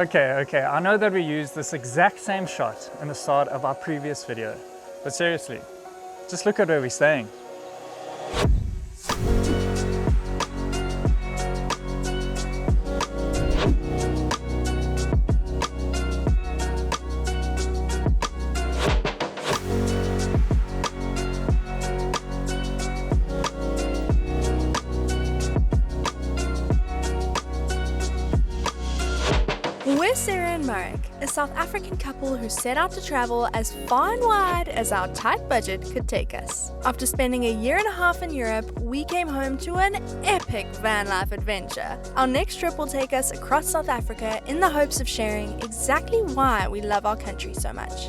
Okay, I know that we used this exact same shot in the start of our previous video, but seriously, just look at where we're staying. We're Sarah and Marek, a South African couple who set out to travel as far and wide as our tight budget could take us. After spending a year and a half in Europe, we came home to an epic van life adventure. Our next trip will take us across South Africa in the hopes of sharing exactly why we love our country so much.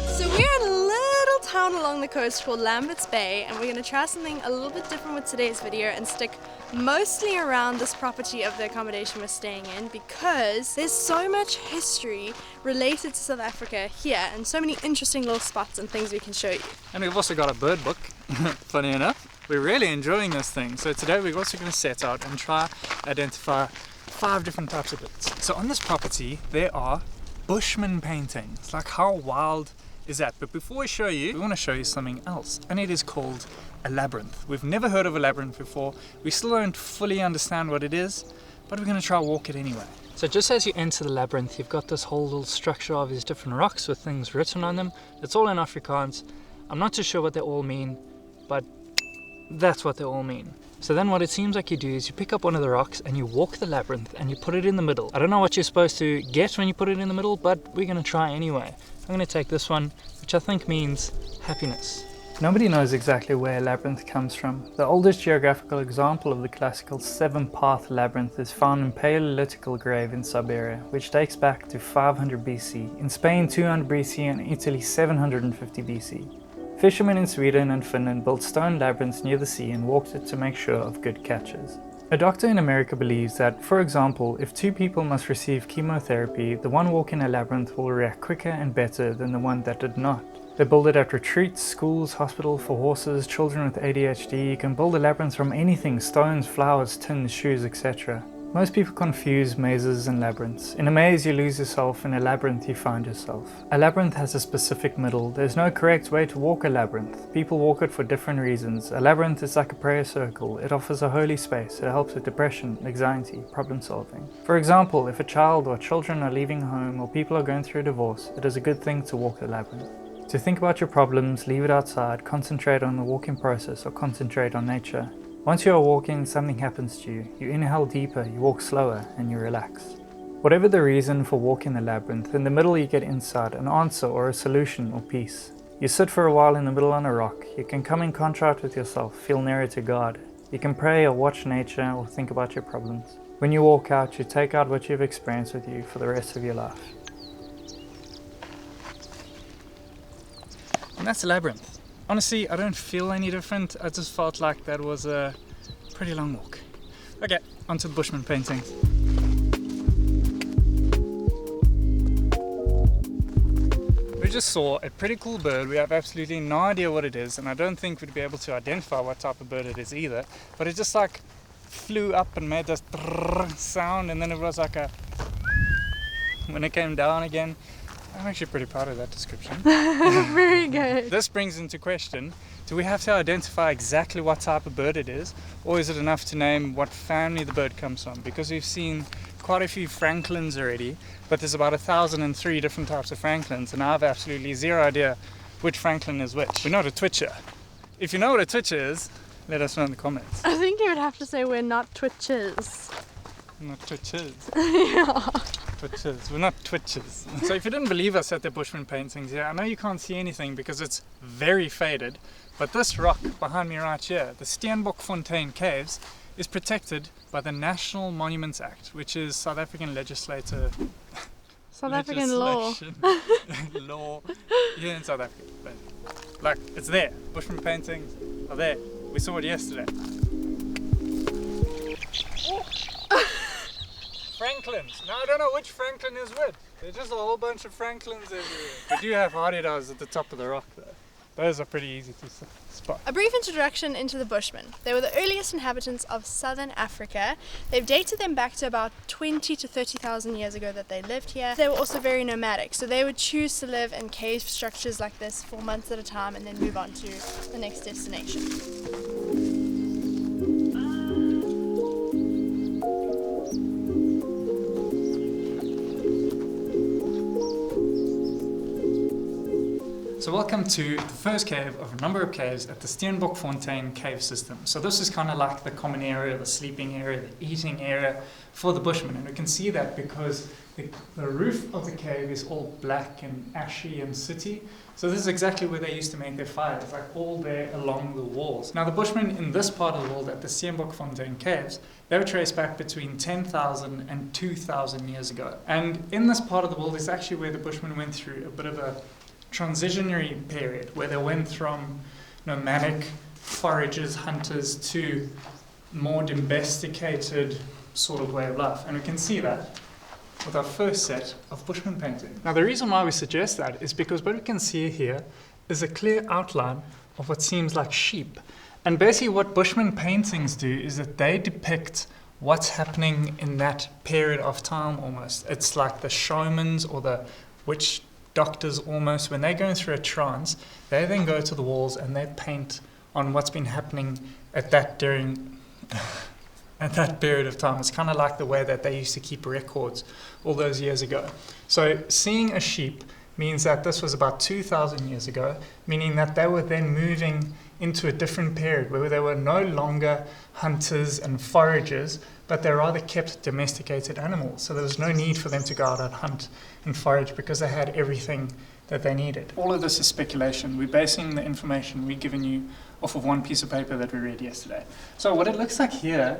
So we're in a little town along the coast called Lamberts Bay, and we're going to try something a little bit different with today's video and stick mostly around this property of the accommodation we're staying in, because there's so much history related to South Africa here and so many interesting little spots and things we can show you. And we've also got a bird book, funny enough. We're really enjoying this thing. So today we're also going to set out and try identify 5 different types of birds. So on this property there are Bushman paintings. Like, how wild is that? But before we show you, we want to show you something else, and it is called a labyrinth. We've never heard of a labyrinth before. We still don't fully understand what it is, but we're going to try walk it anyway. So just as you enter the labyrinth, you've got this whole little structure of these different rocks with things written on them. It's all in Afrikaans. I'm not too sure what they all mean, but that's what they all mean. So then what it seems like you do is you pick up one of the rocks and you walk the labyrinth and you put it in the middle. I don't know what you're supposed to get when you put it in the middle, but we're going to try anyway. I'm going to take this one, which I think means happiness. Nobody knows exactly where a labyrinth comes from. The oldest geographical example of the classical 7-path labyrinth is found in Paleolithical grave in Siberia, which dates back to 500 BC, in Spain 200 BC and Italy 750 BC. Fishermen in Sweden and Finland built stone labyrinths near the sea and walked it to make sure of good catches. A doctor in America believes that, for example, if 2 people must receive chemotherapy, the one walking a labyrinth will react quicker and better than the one that did not. They build it at retreats, schools, hospital for horses, children with ADHD. You can build a labyrinth from anything: stones, flowers, tins, shoes, etc. Most people confuse mazes and labyrinths. In a maze you lose yourself, in a labyrinth you find yourself. A labyrinth has a specific middle. There's no correct way to walk a labyrinth. People walk it for different reasons. A labyrinth is like a prayer circle. It offers a holy space. It helps with depression, anxiety, problem solving. For example, if a child or children are leaving home or people are going through a divorce, it is a good thing to walk the labyrinth. To think about your problems, leave it outside, concentrate on the walking process, or concentrate on nature. Once you are walking, something happens to you. You inhale deeper, you walk slower, and you relax. Whatever the reason for walking the labyrinth, in the middle you get insight, an answer or a solution or peace. You sit for a while in the middle on a rock. You can come in contact with yourself, feel nearer to God. You can pray or watch nature or think about your problems. When you walk out, you take out what you've experienced with you for the rest of your life. And that's the labyrinth. Honestly, I don't feel any different. I just felt like that was a pretty long walk. Okay, onto the Bushman paintings. We just saw a pretty cool bird. We have absolutely no idea what it is, and I don't think we'd be able to identify what type of bird it is either. But it just like flew up and made this sound, and then it was like a when it came down again. I'm actually pretty proud of that description. Very good. This brings into question, do we have to identify exactly what type of bird it is, or is it enough to name what family the bird comes from? Because we've seen quite a few francolins already, but there's about 1,003 different types of francolins, and I have absolutely zero idea which francolin is which. We're not a twitcher. If you know what a twitcher is, let us know in the comments. I think you would have to say we're not twitches. Not twitchers. Yeah. Twitchers. We're not twitchers. So if you didn't believe us at the Bushman paintings here, I know you can't see anything because it's very faded, but this rock behind me right here, the Steenbokfontein Caves, is protected by the National Monuments Act, which is South African legislator... South African law. Law here in South Africa. But, like, it's there. Bushman paintings are there. We saw it yesterday. Oh. Franklins. Now I don't know which Franklin is which. There's just a whole bunch of Franklins everywhere. We do have hardy-dows at the top of the rock though. Those are pretty easy to spot. A brief introduction into the Bushmen. They were the earliest inhabitants of southern Africa. They've dated them back to about 20 to 30,000 years ago that they lived here. They were also very nomadic, so they would choose to live in cave structures like this for months at a time and then move on to the next destination. So welcome to the first cave of a number of caves at the Steenbokfontein cave system. So this is kind of like the common area, the sleeping area, the eating area for the Bushmen. And we can see that because the roof of the cave is all black and ashy and sooty. So this is exactly where they used to make their fires, like all there along the walls. Now the Bushmen in this part of the world at the Steenbokfontein caves, they were traced back between 10,000 and 2,000 years ago. And in this part of the world is actually where the Bushmen went through a bit of a transitionary period where they went from nomadic foragers, hunters to more domesticated sort of way of life. And we can see that with our first set of Bushman painting. Now the reason why we suggest that is because what we can see here is a clear outline of what seems like sheep. And basically what Bushman paintings do is that they depict what's happening in that period of time almost. It's like the shamans or the witch doctors almost, when they're going through a trance, they then go to the walls and they paint on what's been happening at that period of time. It's kind of like the way that they used to keep records all those years ago. So seeing a sheep means that this was about 2,000 years ago, meaning that they were then moving into a different period where they were no longer hunters and foragers, but they rather kept domesticated animals. So there was no need for them to go out and hunt and forage because they had everything that they needed. All of this is speculation. We're basing the information we've given you off of one piece of paper that we read yesterday. So what it looks like here,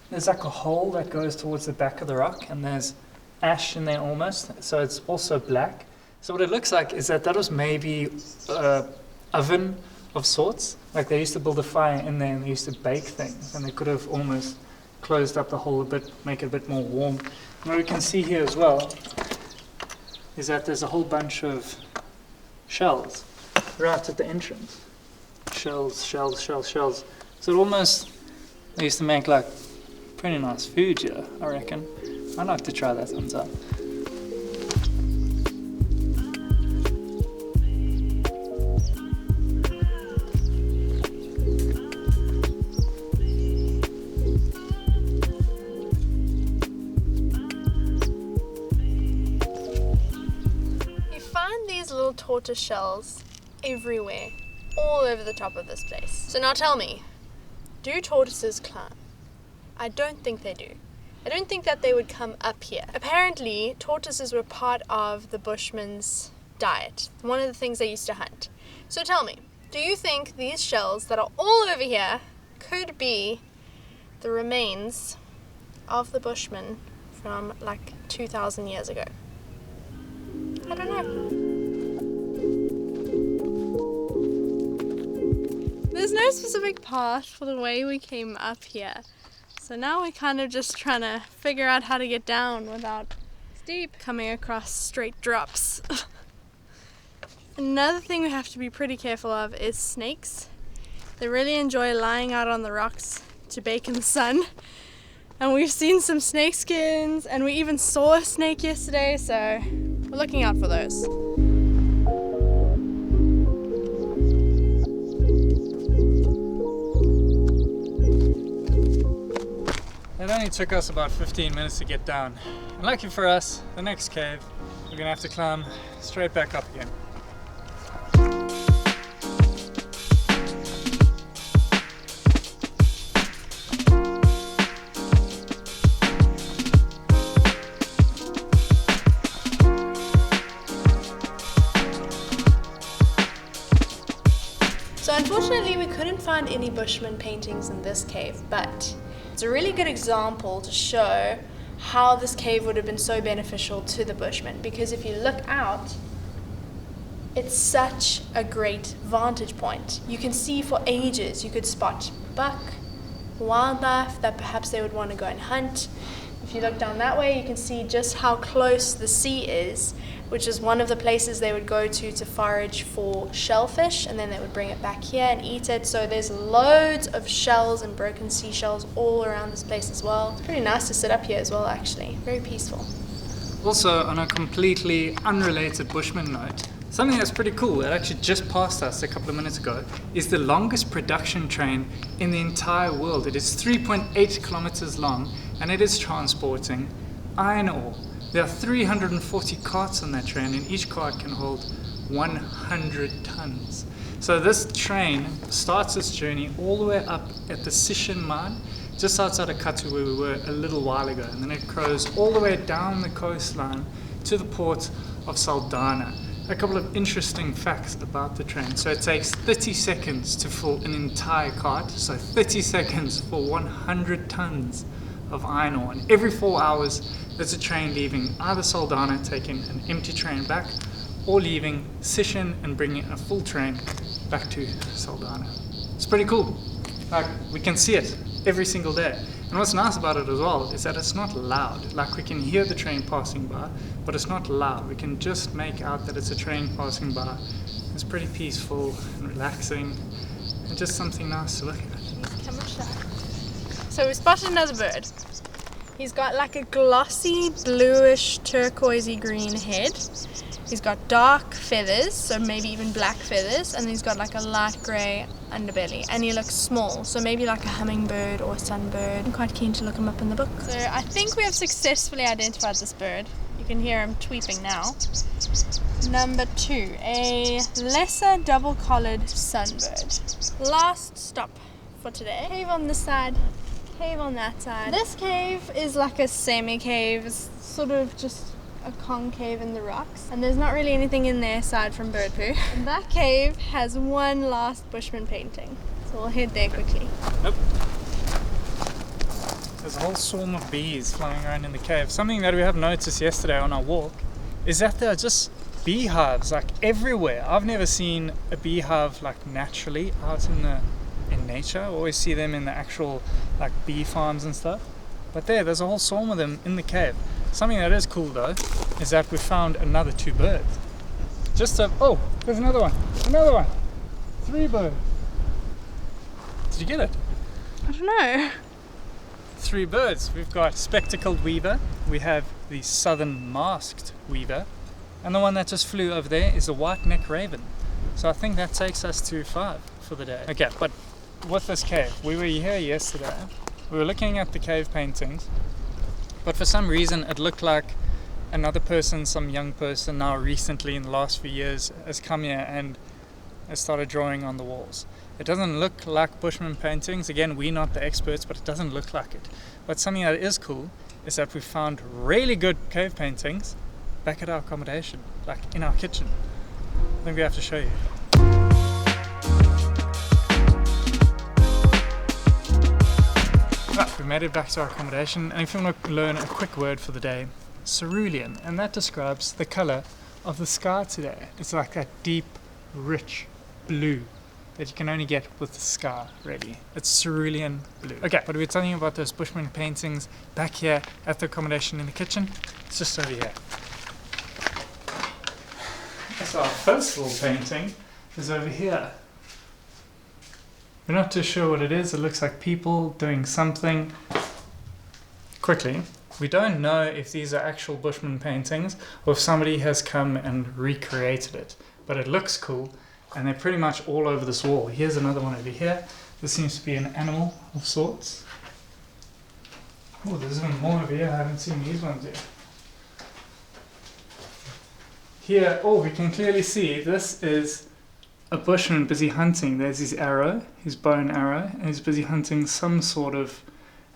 there's like a hole that goes towards the back of the rock and there's ash in there almost, so it's also black. So what it looks like is that was maybe an oven of sorts. Like they used to build a fire in there and they used to bake things, and they could have almost closed up the hole a bit, make it a bit more warm. And what we can see here as well is that there's a whole bunch of shells right at the entrance. Shells. So it almost, they used to make like pretty nice food here, I reckon. I'd like to try that sometime. Tortoise shells everywhere, all over the top of this place. So now tell me, do tortoises climb? I don't think they do. I don't think that they would come up here. Apparently, tortoises were part of the Bushman's diet, one of the things they used to hunt. So tell me, do you think these shells that are all over here could be the remains of the Bushmen from like 2,000 years ago? I don't know. There's no specific path for the way we came up here. So now we're kind of just trying to figure out how to get down without coming across straight drops. Another thing we have to be pretty careful of is snakes. They really enjoy lying out on the rocks to bake in the sun. And we've seen some snake skins, and we even saw a snake yesterday, so we're looking out for those. It only took us about 15 minutes to get down. And lucky for us, the next cave, we're gonna have to climb straight back up again. So unfortunately we couldn't find any Bushman paintings in this cave, but it's a really good example to show how this cave would have been so beneficial to the Bushmen, because if you look out, it's such a great vantage point. You can see for ages, you could spot buck, wildlife that perhaps they would want to go and hunt. If you look down that way, you can see just how close the sea is, which is one of the places they would go to forage for shellfish, and then they would bring it back here and eat it. So there's loads of shells and broken seashells all around this place as well. It's pretty nice to sit up here as well, actually. Very peaceful. Also, on a completely unrelated Bushman note, something that's pretty cool that actually just passed us a couple of minutes ago is the longest production train in the entire world. It is 3.8 kilometers long, and it is transporting iron ore. There are 340 carts on that train, and each cart can hold 100 tons. So this train starts its journey all the way up at the Sishen mine, just outside of Katu where we were a little while ago, and then it goes all the way down the coastline to the port of Saldanha. A couple of interesting facts about the train. So it takes 30 seconds to fill an entire cart, so 30 seconds for 100 tons of iron ore, and every 4 hours there's a train leaving either Saldanha, taking an empty train back, or leaving Sishen and bringing a full train back to Saldanha. It's pretty cool. Like, we can see it every single day. And what's nice about it as well is that it's not loud. Like, we can hear the train passing by, but it's not loud. We can just make out that it's a train passing by. It's pretty peaceful and relaxing, and just something nice to look at. So we spotted another bird. He's got like a glossy bluish turquoisey green head. He's got dark feathers, so maybe even black feathers, and he's got like a light grey underbelly, and he looks small, so maybe like a hummingbird or a sunbird. I'm quite keen to look him up in the book. So I think we have successfully identified this bird. You can hear him tweeping now. Number 2, a lesser double-collared sunbird. Last stop for today. Cave on this side, cave on that side. This cave is like a semi-cave, it's sort of just a concave in the rocks, and there's not really anything in there aside from bird poo. And that cave has one last Bushman painting, so we'll head there quickly. Nope. There's a whole swarm of bees flying around in the cave. Something that we have noticed yesterday on our walk is that there are just beehives like everywhere. I've never seen a beehive like naturally out in nature. I always see them in the actual like bee farms and stuff. But there's a whole swarm of them in the cave. Something that is cool though is that we found another 2 birds. Oh, there's another one. 3 birds. Did you get it? I don't know. 3 birds. We've got spectacled weaver, we have the southern masked weaver, and the one that just flew over there is a white-necked raven. So I think that takes us to 5 for the day. Okay, but with this cave, we were here yesterday, we were looking at the cave paintings, but for some reason it looked like another person, some young person now recently in the last few years has come here and has started drawing on the walls. It doesn't look like Bushman paintings. Again, we're not the experts, but it doesn't look like it. But something that is cool is that we found really good cave paintings back at our accommodation, like in our kitchen. I think we have to show you. Right, we made it back to our accommodation, and if you want to learn a quick word for the day, cerulean, and that describes the color of the sky today. It's like that deep, rich blue that you can only get with the sky, really. It's cerulean blue. Okay, but we're telling you about those Bushman paintings back here at the accommodation in the kitchen. It's just over here. So our first little painting is over here. We're not too sure what it is. It looks like people doing something. Quickly, we don't know if these are actual Bushman paintings or if somebody has come and recreated it, but it looks cool. And they're pretty much all over this wall. Here's another one over here. This seems to be an animal of sorts. Oh, there's even more over here. I haven't seen these ones yet. Here, oh, we can clearly see this is a Bushman busy hunting. There's his arrow, his bow and arrow, and he's busy hunting some sort of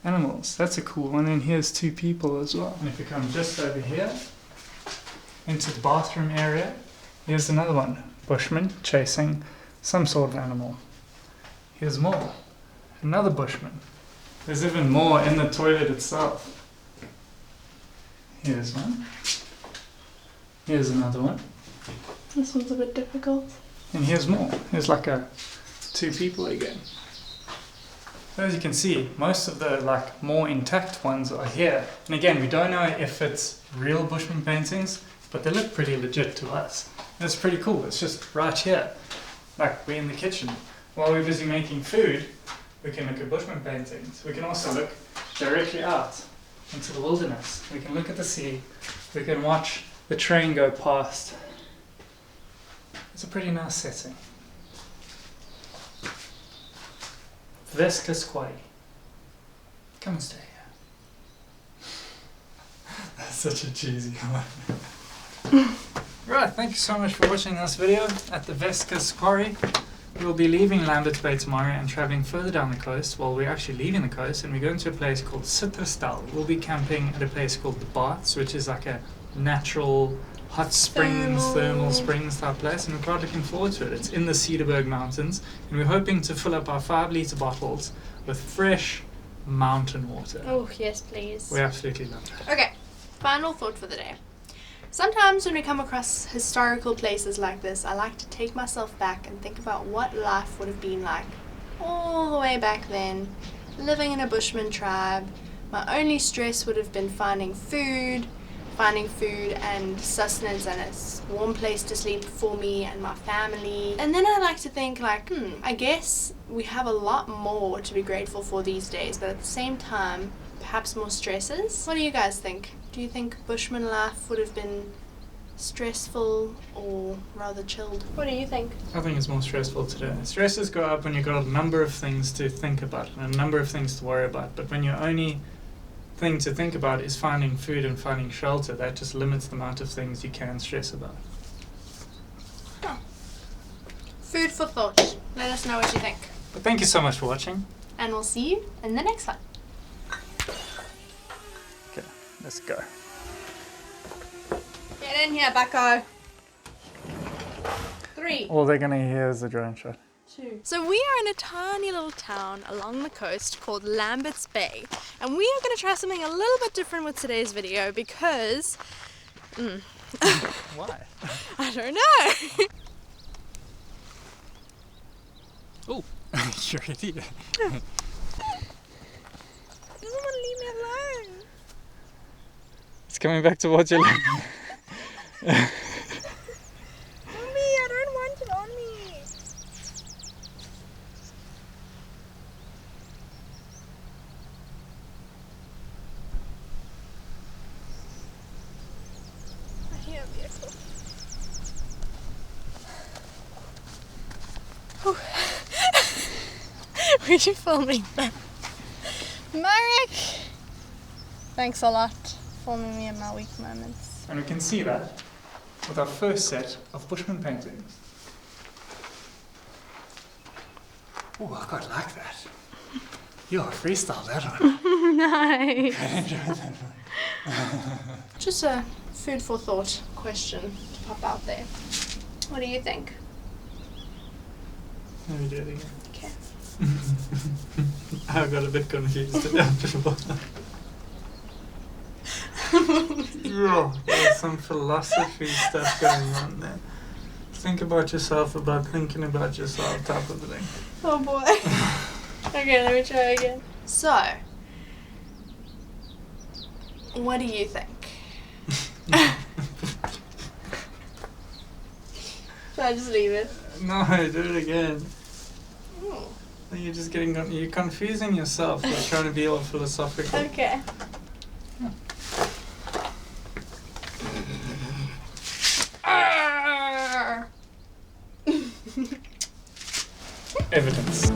animals. That's a cool one. And here's 2 people as well. And if we come just over here into the bathroom area, here's another one. Bushman chasing some sort of animal. Here's more. Another Bushman. There's even more in the toilet itself. Here's one. Here's another one. This one's a bit difficult. And here's more. Here's like 2 people again. As you can see, most of the more intact ones are here. And again, we don't know if it's real Bushman paintings, but they look pretty legit to us. And it's pretty cool. It's just right here. Like, we're in the kitchen. While we're busy making food, we can look at Bushman paintings. We can also look directly out into the wilderness. We can look at the sea. We can watch the train go past. It's a pretty nice setting. Vesca's Quarry. Come and stay here. That's such a cheesy one. Right, thank you so much for watching this video at the Vesca's Quarry. We'll be leaving Lamberts Bay tomorrow and travelling further down the coast. Well, we're actually leaving the coast and we're going to a place called Citrusdal. We'll be camping at a place called the Baths, which is like a natural hot springs, thermal springs type place, and we're quite looking forward to it. It's in the Cedarburg Mountains, and we're hoping to fill up our 5-litre bottles with fresh mountain water. Oh, yes, please. We absolutely love that. Okay, final thought for the day. Sometimes when we come across historical places like this, I like to take myself back and think about what life would have been like all the way back then, living in a Bushman tribe. My only stress would have been finding food and sustenance and a warm place to sleep for me and my family. And then I like to think I guess we have a lot more to be grateful for these days, but at the same time, perhaps more stresses. What do you guys think? Do you think Bushman life would have been stressful or rather chilled? What do you think? I think it's more stressful today. Stresses go up when you've got a number of things to think about and a number of things to worry about, but when your only thing to think about is finding food and finding shelter, that just limits the amount of things you can stress about. Oh. Food for thought. Let us know what you think. But thank you so much for watching. And we'll see you in the next one. Okay, let's go. Get in here, bucko. 3. All they're gonna hear is the drone shot. 2. So we are in a tiny little town along the coast called Lamberts Bay, and we are going to try something a little bit different with today's video because Why? I don't know. Oh, you're an idiot. He doesn't want to leave me alone. It's coming back towards you. Mommy, I don't want it on me. I hear a vehicle. Were you filming that? Marek! Thanks a lot for filming me in my weak moments. And we can see that with our first set of Bushman paintings. Oh, I quite like that. You freestyle that one. Nice. I enjoyed that one. Just a food for thought question to pop out there. What do you think? Let me do it again. Okay. I got a bit confused after Yeah, there's some philosophy stuff going on there. Think about yourself about thinking about yourself type of thing. Oh boy. Okay, let me try again. So, what do you think? Should I just leave it? No, do it again. Oh. You're just you're confusing yourself by trying to be all philosophical. Okay. Evidence.